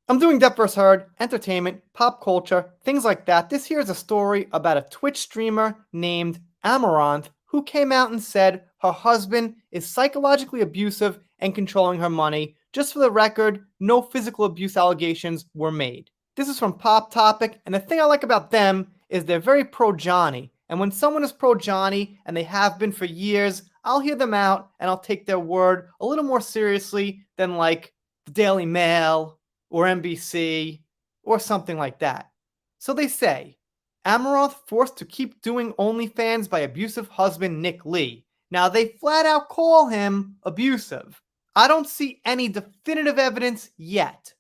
I'm doing Depth vs. Herd, entertainment, pop culture, things like that. This here is a story about a Twitch streamer named Amouranth who came out and said her husband is psychologically abusive and controlling her money. Just for the record, no physical abuse allegations were made. This is from Pop Topic, and the thing I like about them is they're very pro Johnny. And when someone is pro Johnny, and they have been for years, I'll hear them out and I'll take their word a little more seriously than like the Daily Mail or NBC or something like that. So they say, Amouranth forced to keep doing OnlyFans by abusive husband Nick Lee. Now they flat out call him abusive. I don't see any definitive evidence yet.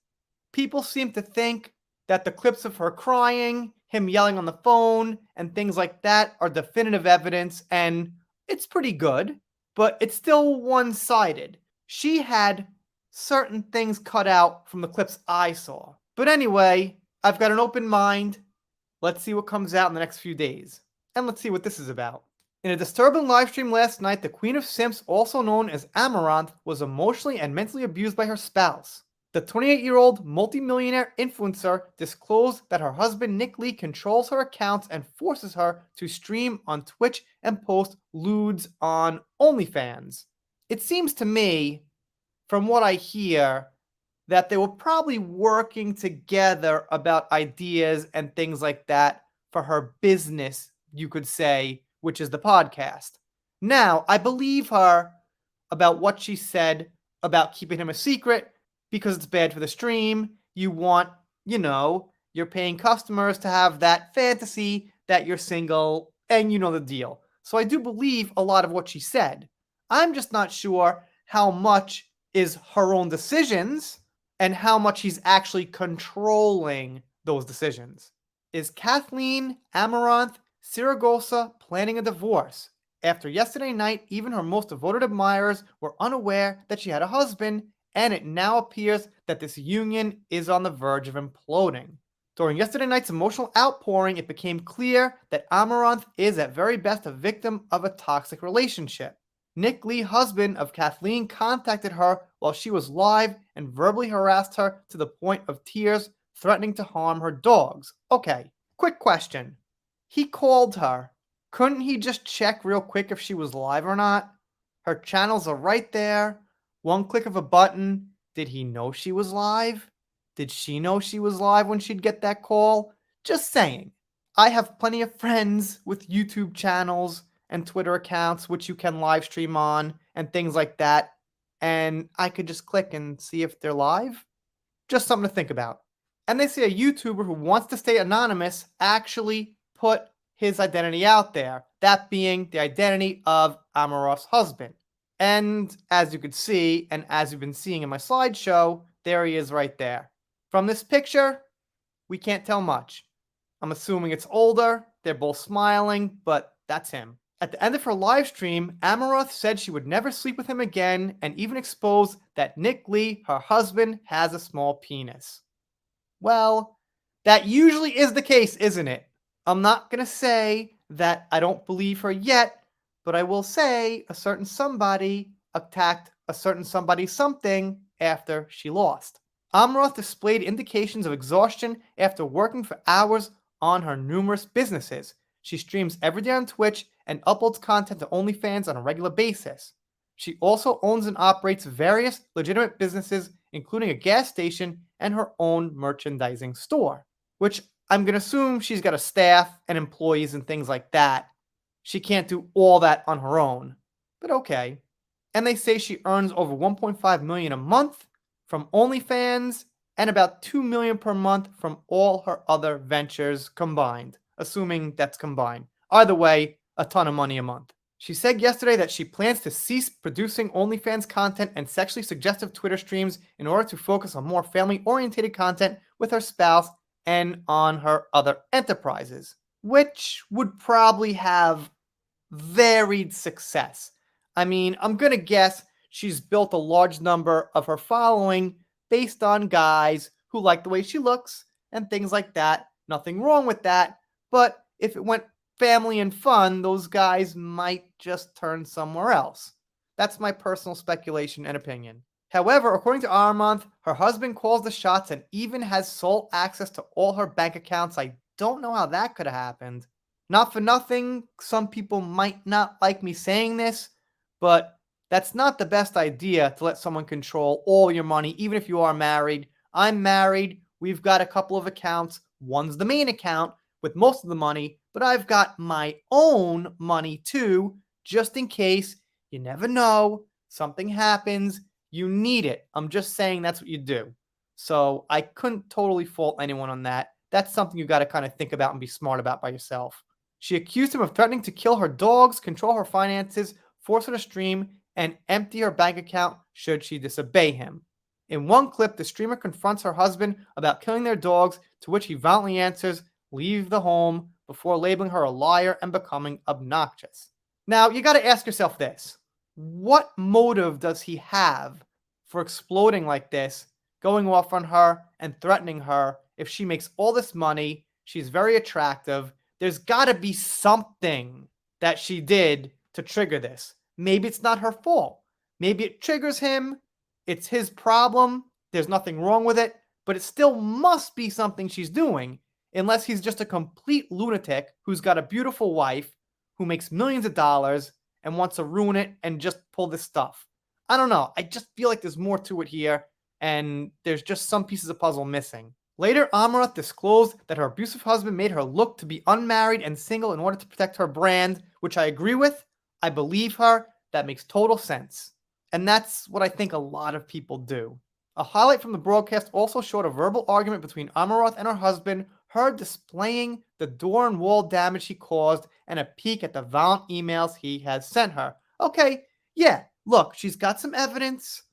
People seem to think that the clips of her crying, him yelling on the phone, and things like that are definitive evidence, and it's pretty good, but it's still one-sided. She had certain things cut out from the clips I saw. But anyway, I've got an open mind. Let's see what comes out in the next few days. And let's see what this is about. In a disturbing livestream last night, the Queen of Simps, also known as Amouranth, was emotionally and mentally abused by her spouse. The 28-year-old multimillionaire influencer disclosed that her husband Nick Lee controls her accounts and forces her to stream on Twitch and post lewds on OnlyFans. It seems to me, from what I hear, that they were probably working together about ideas and things like that for her business, you could say, which is the podcast. Now, I believe her about what she said about keeping him a secret because it's bad for the stream. You want, your paying customers to have that fantasy that you're single and you know the deal. So I do believe a lot of what she said. I'm just not sure how much is her own decisions and how much he's actually controlling those decisions. Is Kathleen Amouranth Siragosa planning a divorce? After yesterday night, even her most devoted admirers were unaware that she had a husband, and it now appears that this union is on the verge of imploding. During yesterday night's emotional outpouring, it became clear that Amouranth is at very best a victim of a toxic relationship. Nick Lee, husband of Kathleen, contacted her while she was live and verbally harassed her to the point of tears, threatening to harm her dogs. Okay, quick question. He called her. Couldn't he just check real quick if she was live or not? Her channels are right there. One click of a button. Did he know she was live? Did she know she was live when she'd get that call? Just saying. I have plenty of friends with YouTube channels and Twitter accounts which you can live stream on and things like that, and I could just click and see if they're live. Just something to think about. And they say a YouTuber who wants to stay anonymous actually put his identity out there, that being the identity of Amouranth's husband. And as you could see, and as you've been seeing in my slideshow, there he is right there. From this picture, we can't tell much. I'm assuming it's older, they're both smiling, but that's him. At the end of her live stream, Amouranth said she would never sleep with him again and even exposed that Nick Lee, her husband, has a small penis. Well, that usually is the case, isn't it? I'm not going to say that I don't believe her yet, but I will say a certain somebody attacked a certain somebody something after she lost. Amouranth displayed indications of exhaustion after working for hours on her numerous businesses. She streams every day on Twitch and uploads content to OnlyFans on a regular basis. She also owns and operates various legitimate businesses, including a gas station and her own merchandising store, which I'm going to assume she's got a staff and employees and things like that. She can't do all that on her own, but okay. And they say she earns over $1.5 million a month from OnlyFans and about $2 million per month from all her other ventures combined, assuming that's combined. Either way, a ton of money a month. She said yesterday that she plans to cease producing OnlyFans content and sexually suggestive Twitter streams in order to focus on more family-oriented content with her spouse and on her other enterprises, which would probably have varied success. I mean, I'm going to guess she's built a large number of her following based on guys who like the way she looks and things like that. Nothing wrong with that, but if it went family and fun, those guys might just turn somewhere else. That's my personal speculation and opinion. However, according to Amouranth, her husband calls the shots and even has sole access to all her bank accounts. I don't know how that could have happened. Not for nothing, some people might not like me saying this, but that's not the best idea to let someone control all your money, even if you are married. I'm married. We've got a couple of accounts. One's the main account with most of the money, but I've got my own money too, just in case. You never know. Something happens. You need it. I'm just saying that's what you do. So I couldn't totally fault anyone on that. That's something you got to kind of think about and be smart about by yourself. She accused him of threatening to kill her dogs, control her finances, force her to stream, and empty her bank account should she disobey him. In one clip, the streamer confronts her husband about killing their dogs, to which he violently answers, "Leave the home," before labeling her a liar and becoming obnoxious. Now, you got to ask yourself this. What motive does he have for exploding like this, going off on her and threatening her if she makes all this money? She's very attractive. There's got to be something that she did to trigger this. Maybe it's not her fault. Maybe it triggers him. It's his problem. There's nothing wrong with it, but it still must be something she's doing, unless he's just a complete lunatic who's got a beautiful wife who makes millions of dollars and wants to ruin it and just pull this stuff. I don't know. I just feel like there's more to it here, and there's just some pieces of puzzle missing. Later, Amouranth disclosed that her abusive husband made her look to be unmarried and single in order to protect her brand, which I agree with. I believe her. That makes total sense. And that's what I think a lot of people do. A highlight from the broadcast also showed a verbal argument between Amouranth and her husband, her displaying the door and wall damage he caused and a peek at the violent emails he has sent her. Okay, yeah, look, she's got some evidence.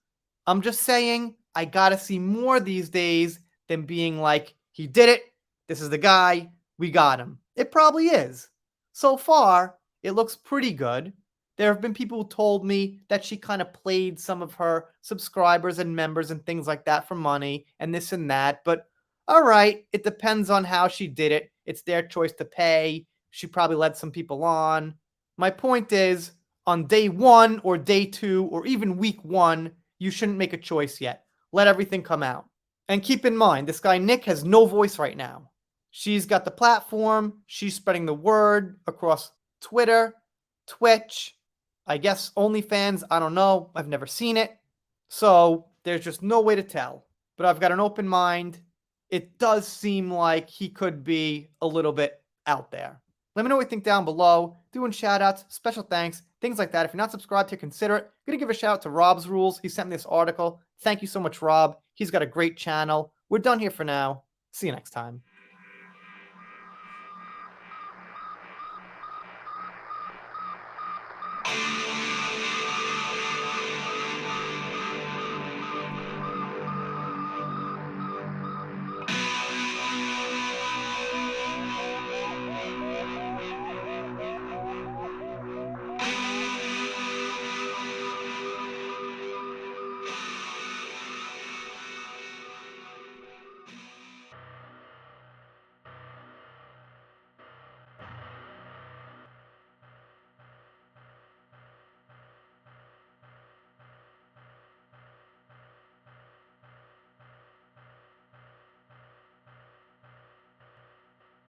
I'm just saying, I gotta see more these days than being like, he did it, this is the guy, we got him. It probably is. So far, it looks pretty good. There have been people who told me that she kind of played some of her subscribers and members and things like that for money and this and that. But all right, it depends on how she did it. It's their choice to pay. She probably led some people on. My point is, on day one or day two or even week one, you shouldn't make a choice yet. Let everything come out. And keep in mind, this guy Nick has no voice right now. She's got the platform. She's spreading the word across Twitter, Twitch, I guess OnlyFans. I don't know. I've never seen it. So there's just no way to tell. But I've got an open mind. It does seem like he could be a little bit out there. Let me know what you think down below. Doing shout outs, special thanks, things like that. If you're not subscribed here, consider it. I'm going to give a shout out to Rob's Rules. He sent me this article. Thank you so much, Rob. He's got a great channel. We're done here for now. See you next time.